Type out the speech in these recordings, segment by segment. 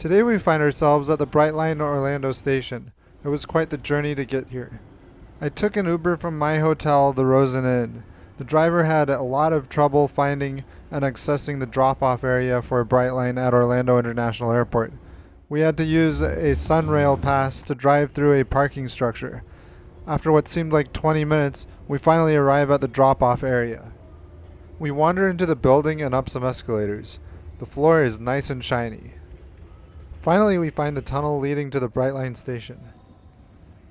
Today we find ourselves at the Brightline Orlando station. It was quite the journey to get here. I took an Uber from my hotel, the Rosen Inn. The driver had a lot of trouble finding and accessing the drop-off area for Brightline at Orlando International Airport. We had to use a Sunrail pass to drive through a parking structure. After what seemed like 20 minutes, we finally arrive at the drop-off area. We wander into the building and up some escalators. The floor is nice and shiny. Finally, we find the tunnel leading to the Brightline station.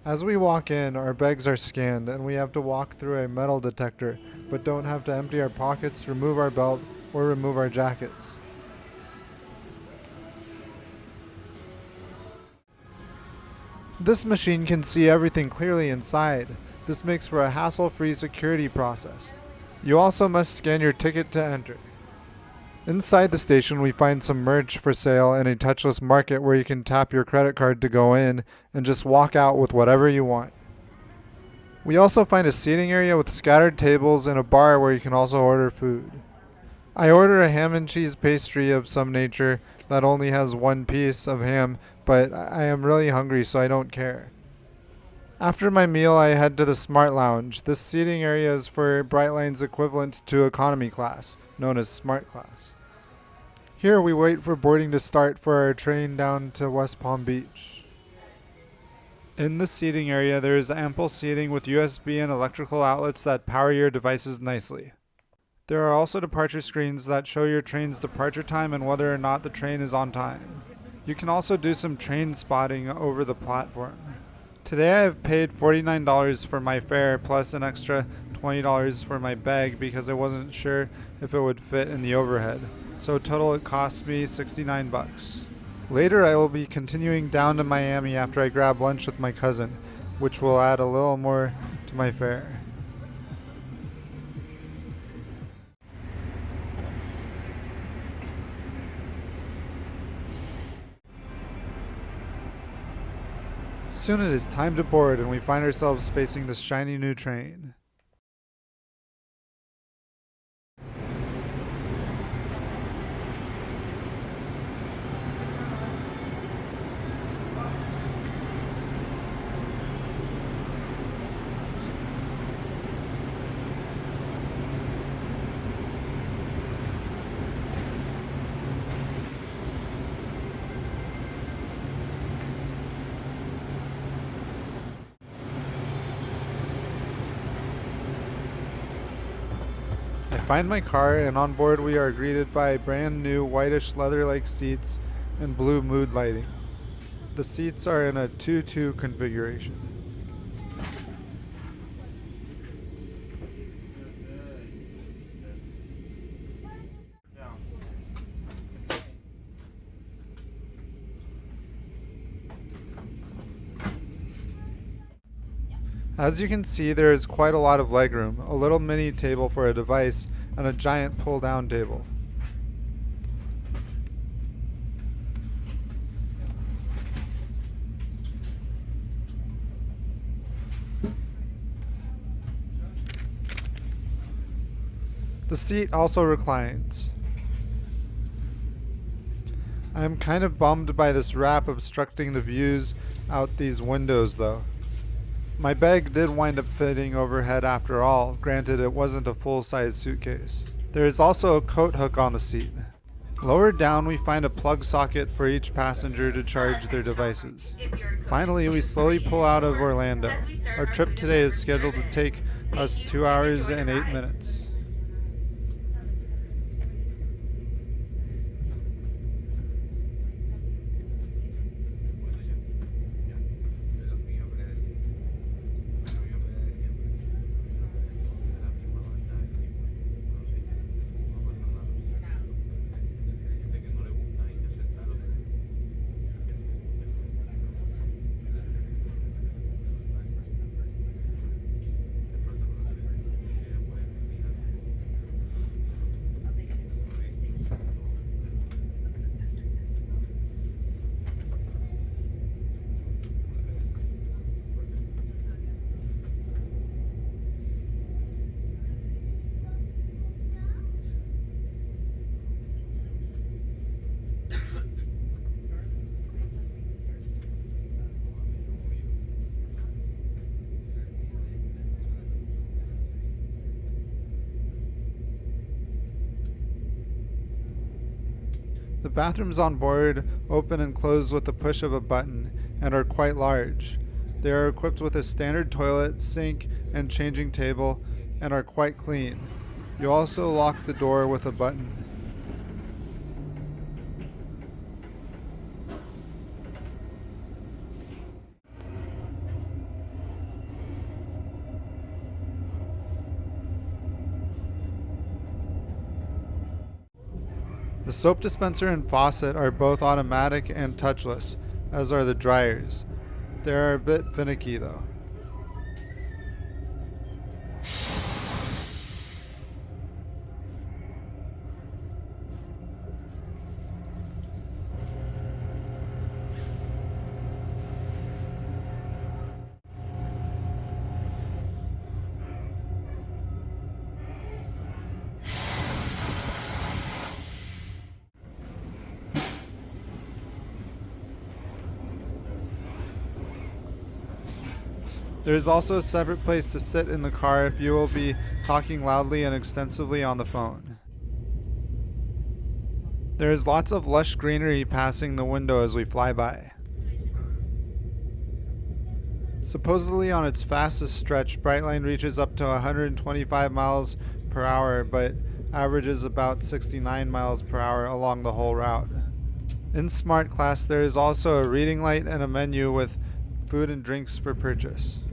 As we walk in, our bags are scanned and we have to walk through a metal detector, but don't have to empty our pockets, remove our belt, or remove our jackets. This machine can see everything clearly inside. This makes for a hassle-free security process. You also must scan your ticket to enter. Inside the station, we find some merch for sale in a touchless market where you can tap your credit card to go in and just walk out with whatever you want. We also find a seating area with scattered tables and a bar where you can also order food. I order a ham and cheese pastry of some nature that only has one piece of ham, but I am really hungry, so I don't care. After my meal, I head to the Smart Lounge. This seating area is for Brightline's equivalent to economy class, known as Smart Class. Here we wait for boarding to start for our train down to West Palm Beach. In the seating area, there is ample seating with USB and electrical outlets that power your devices nicely. There are also departure screens that show your train's departure time and whether or not the train is on time. You can also do some train spotting over the platform. Today I have paid $49 for my fare plus an extra $20 for my bag because I wasn't sure if it would fit in the overhead. So total it cost me $69. Later I will be continuing down to Miami after I grab lunch with my cousin, which will add a little more to my fare. Soon it is time to board and we find ourselves facing this shiny new train. I find my car and on board we are greeted by brand new whitish leather-like seats and blue mood lighting. The seats are in a 2-2 configuration. As you can see, there is quite a lot of legroom, a little mini table for a device, and a giant pull-down table. The seat also reclines. I am kind of bummed by this wrap obstructing the views out these windows though. My bag did wind up fitting overhead after all, granted it wasn't a full-size suitcase. There is also a coat hook on the seat. Lower down we find a plug socket for each passenger to charge their devices. Finally, we slowly pull out of Orlando. Our trip today is scheduled to take us 2 hours and 8 minutes. The bathrooms on board open and close with the push of a button and are quite large. They are equipped with a standard toilet, sink, and changing table and are quite clean. You also lock the door with a button. The soap dispenser and faucet are both automatic and touchless, as are the dryers. They are a bit finicky though. There is also a separate place to sit in the car if you will be talking loudly and extensively on the phone. There is lots of lush greenery passing the window as we fly by. Supposedly on its fastest stretch, Brightline reaches up to 125 miles per hour, but averages about 69 miles per hour along the whole route. In Smart Class, there is also a reading light and a menu with food and drinks for purchase.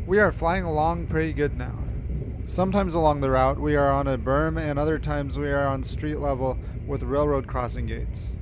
We are flying along pretty good now. Sometimes along the route we are on a berm and other times we are on street level with railroad crossing gates.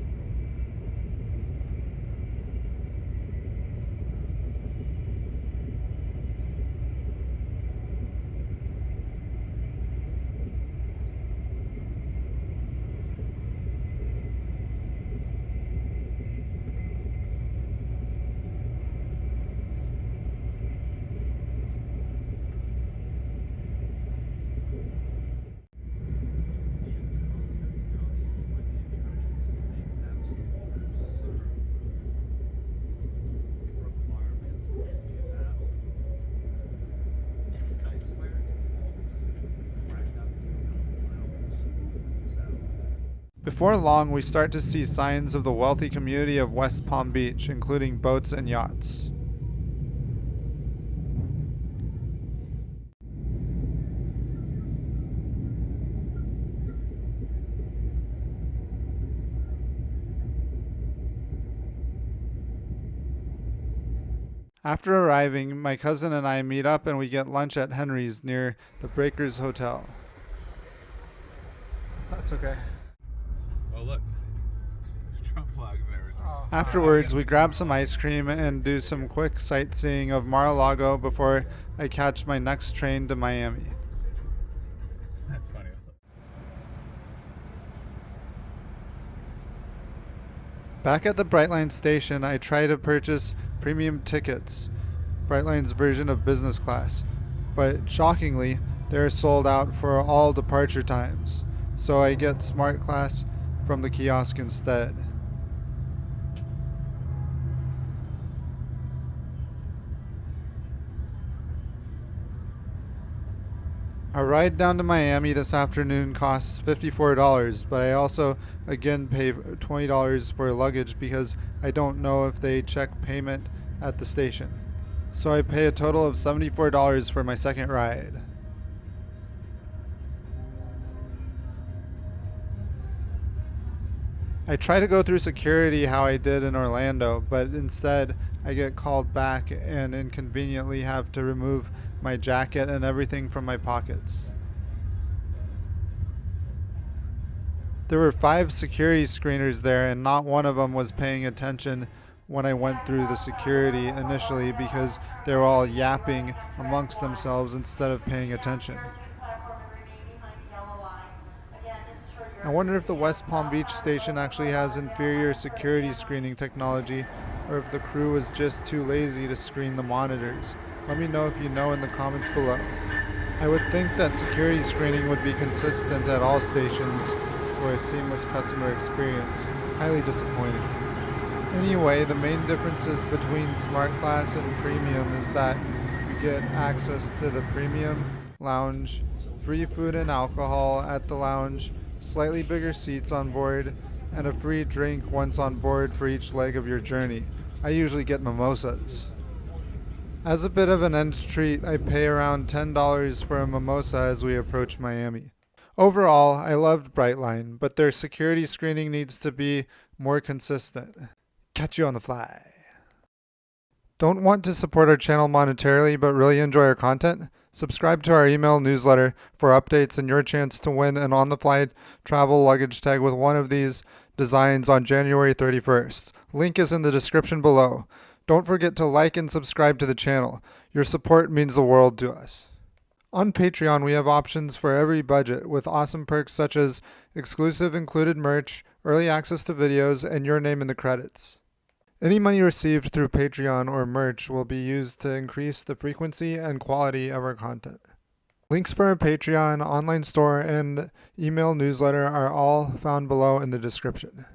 Before long, we start to see signs of the wealthy community of West Palm Beach, including boats and yachts. After arriving, my cousin and I meet up and we get lunch at Henry's near the Breakers Hotel. That's okay. Oh, look. Trump flags and everything. Afterwards, we grab some ice cream and do some quick sightseeing of Mar-a-Lago before I catch my next train to Miami. That's funny. Back at the Brightline station, I try to purchase premium tickets, Brightline's version of business class, but shockingly, they're sold out for all departure times, so I get Smart Class from the kiosk instead. Our ride down to Miami this afternoon costs $54, but I also again pay $20 for luggage because I don't know if they check payment at the station. So I pay a total of $74 for my second ride. I try to go through security how I did in Orlando, but instead I get called back and inconveniently have to remove my jacket and everything from my pockets. There were 5 security screeners there, and not one of them was paying attention when I went through the security initially because they were all yapping amongst themselves instead of paying attention. I wonder if the West Palm Beach station actually has inferior security screening technology, or if the crew was just too lazy to screen the monitors. Let me know if you know in the comments below. I would think that security screening would be consistent at all stations for a seamless customer experience. Highly disappointing. Anyway, the main differences between Smart Class and Premium is that you get access to the Premium Lounge, free food and alcohol at the lounge, slightly bigger seats on board, and a free drink once on board for each leg of your journey. I usually get mimosas. As a bit of an end treat, I pay around $10 for a mimosa as we approach Miami. Overall, I loved Brightline, but their security screening needs to be more consistent. Catch you on the fly. Don't want to support our channel monetarily but really enjoy our content? Subscribe to our email newsletter for updates and your chance to win an on-the-fly travel luggage tag with one of these designs on January 31st. Link is in the description below. Don't forget to like and subscribe to the channel. Your support means the world to us. On Patreon, we have options for every budget with awesome perks such as exclusive included merch, early access to videos, and your name in the credits. Any money received through Patreon or merch will be used to increase the frequency and quality of our content. Links for our Patreon, online store, and email newsletter are all found below in the description.